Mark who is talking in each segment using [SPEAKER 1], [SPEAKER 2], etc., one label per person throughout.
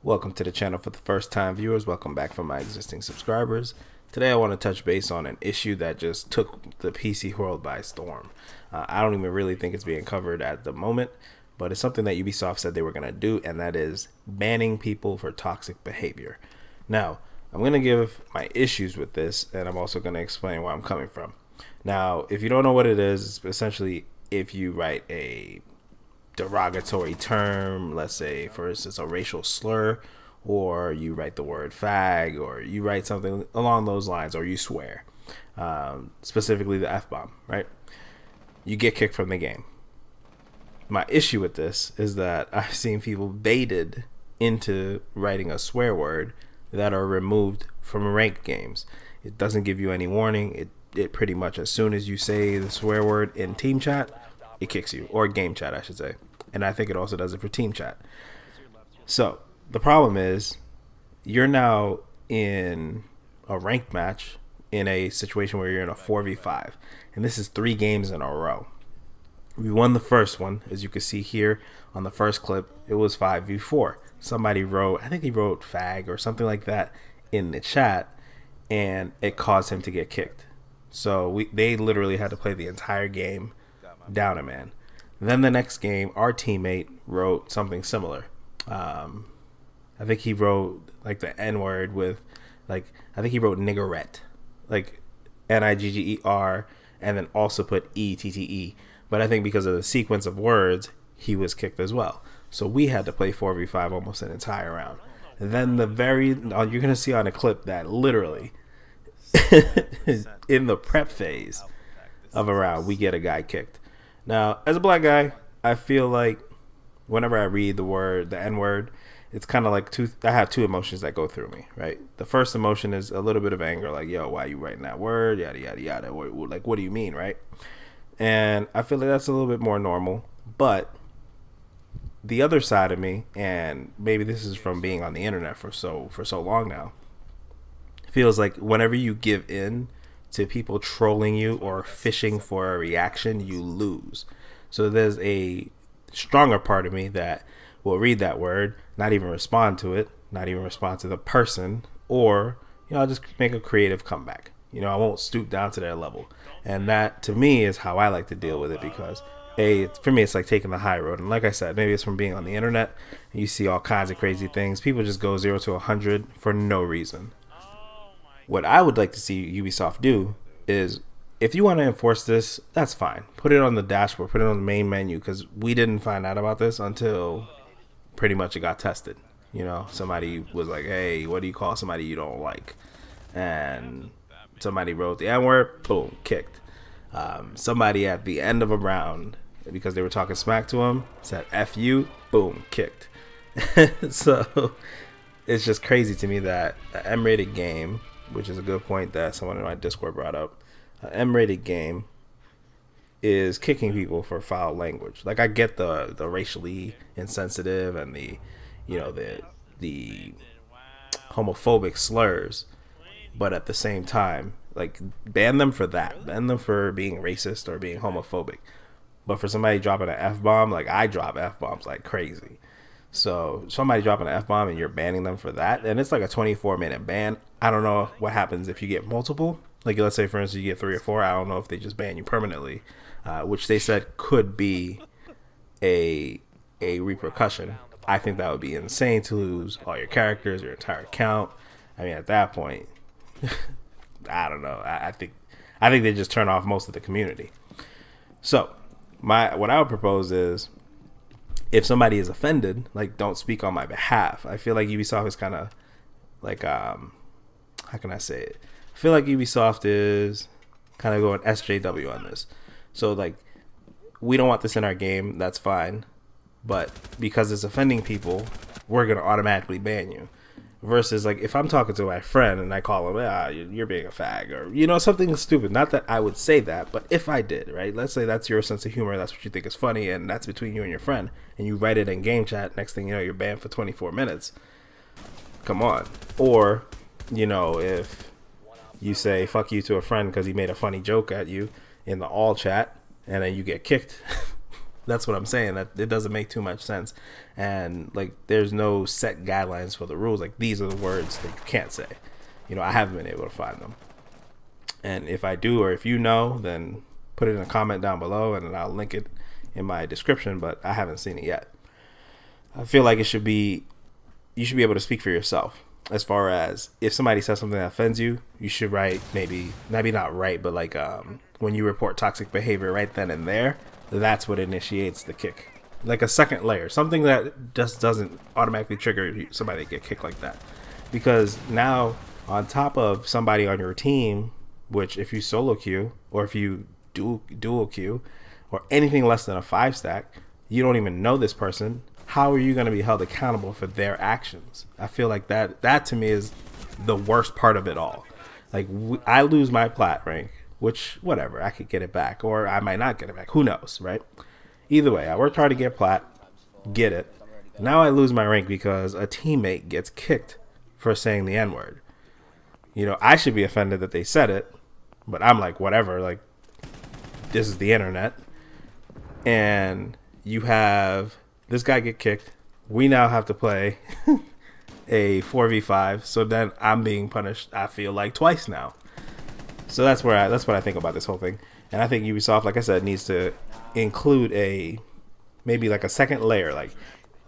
[SPEAKER 1] Welcome to the channel for the first time viewers. Welcome back from my existing subscribers. Today I want to touch base on an issue that just took the PC world by storm. I don't even really think it's being covered at the moment, but it's something that Ubisoft said they were going to do, and that is banning people for toxic behavior. Now, I'm going to give my issues with this, and I'm also going to explain where I'm coming from. Now, if you don't know what it is, it's essentially if you write a derogatory term, let's say for instance a racial slur, or you write the word fag, or you write something along those lines, or you swear, specifically the F-bomb, right? You get kicked from the game. My issue with this is that I've seen people baited into writing a swear word that are removed from ranked games. It doesn't give you any warning. It pretty much, as soon as you say the swear word in team chat, it kicks you, or game chat I should say. And I think it also does it for team chat. So the problem is you're now in a ranked match in a situation where you're in a 4v5, and this is 3 games in a row. We won the first one, as you can see here on the first clip. It was 5v4. Somebody wrote, I think he wrote fag or something like that in the chat, and it caused him to get kicked. So they literally had to play the entire game down a man. Then the next game, our teammate wrote something similar. I think he wrote like the N word with, like, I think he wrote niggerette, like Nigger, and then also put ETTE. But I think because of the sequence of words, he was kicked as well. So we had to play 4v5 almost an entire round. And then you're gonna see on a clip that literally in the prep phase of a round, we get a guy kicked. Now, as a black guy, I feel like whenever I read the N word, it's kind of like I have two emotions that go through me, right? The first emotion is a little bit of anger, like, yo, why are you writing that word? Yada, yada, yada. Like, what do you mean, right? And I feel like that's a little bit more normal. But the other side of me, and maybe this is from being on the internet for so long now, feels like whenever you give in to people trolling you or fishing for a reaction, you lose. So there's a stronger part of me that will read that word, not even respond to it, not even respond to the person, or, I'll just make a creative comeback. I won't stoop down to their level. And that, to me, is how I like to deal with it, because for me, it's like taking the high road. And like I said, maybe it's from being on the internet, and you see all kinds of crazy things. People just go 0 to 100 for no reason. What I would like to see Ubisoft do is, if you want to enforce this, that's fine. Put it on the dashboard, put it on the main menu, because we didn't find out about this until pretty much it got tested. Somebody was like, hey, what do you call somebody you don't like? And somebody wrote the N word, boom, kicked. Somebody at the end of a round, because they were talking smack to him, said F you, boom, kicked. So it's just crazy to me that an M-rated game, which is a good point that someone in my Discord brought up, an M-rated game is kicking people for foul language. Like, I get the racially insensitive and the homophobic slurs, but at the same time, like, ban them for that. Ban them for being racist or being homophobic. But for somebody dropping an F-bomb, like, I drop F-bombs like crazy. So somebody dropping an F-bomb and you're banning them for that, and it's like a 24-minute ban. I don't know what happens if you get multiple. Like, let's say, for instance, you get 3 or 4. I don't know if they just ban you permanently, which they said could be a repercussion. I think that would be insane to lose all your characters, your entire account. I mean, at that point, I don't know. I think they just turn off most of the community. So what I would propose is, if somebody is offended, like, don't speak on my behalf. I feel like Ubisoft is kind of like, how can I say it? I feel like Ubisoft is kind of going SJW on this. So, like, we don't want this in our game, that's fine. But because it's offending people, we're going to automatically ban you. Versus, like, if I'm talking to my friend and I call him, you're being a fag, or, something stupid. Not that I would say that, but if I did, right? Let's say that's your sense of humor, that's what you think is funny, and that's between you and your friend, and you write it in game chat, next thing you know, you're banned for 24 minutes. Come on. Or, if you say fuck you to a friend because he made a funny joke at you in the all chat, and then you get kicked, That's what I'm saying. That it doesn't make too much sense, and like there's no set guidelines for the rules. Like these are the words that you can't say. You know, I haven't been able to find them, and if I do, or if you know, then put it in a comment down below, and then I'll link it in my description. But I haven't seen it yet. I feel like it should be, you should be able to speak for yourself. As far as if somebody says something that offends you, you should write maybe not write, but like when you report toxic behavior right then and there, that's what initiates the kick. Like a second layer, something that just doesn't automatically trigger somebody to get kicked like that. Because now on top of somebody on your team, which if you solo queue or if you dual queue or anything less than a 5 stack, you don't even know this person. How are you going to be held accountable for their actions? I feel like that to me is the worst part of it all. Like I lose my plat rank, which whatever, I could get it back or I might not get it back. Who knows, right? Either way, I worked hard to get plat, get it. Now I lose my rank because a teammate gets kicked for saying the N-word. You know, I should be offended that they said it, but I'm like, whatever, like this is the internet. And you have this guy get kicked. We now have to play a 4v5. So then I'm being punished, I feel like, twice now. So that's what I think about this whole thing. And I think Ubisoft, like I said, needs to include maybe like a second layer. Like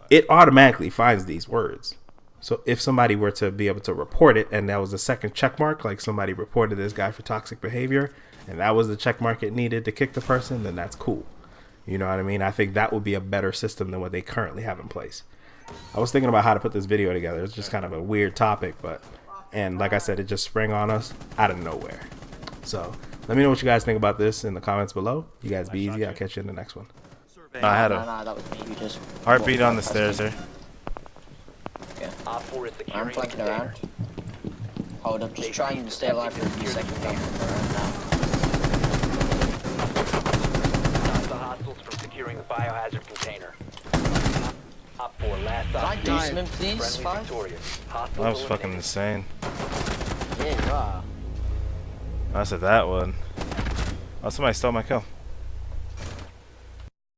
[SPEAKER 1] it automatically finds these words. So if somebody were to be able to report it and that was a second check mark, like somebody reported this guy for toxic behavior and that was the check mark it needed to kick the person, then that's cool. You know what I mean? I think that would be a better system than what they currently have in place. I was thinking about how to put this video together. It's just kind of a weird topic, and like I said, it just sprang on us out of nowhere. So let me know what you guys think about this in the comments below. You guys be easy. I'll catch you in the next one.
[SPEAKER 2] I had a
[SPEAKER 3] that was me. You just
[SPEAKER 2] heartbeat on the stairs there.
[SPEAKER 3] Yeah. I'm flanking around. Hold up, just try and stay alive for a few seconds. I'm around now.
[SPEAKER 4] From securing the biohazard container.
[SPEAKER 3] Can I do something, please? 5?
[SPEAKER 2] That was fucking insane.
[SPEAKER 3] Yeah, you are.
[SPEAKER 2] I said that one. Oh, somebody stole my kill.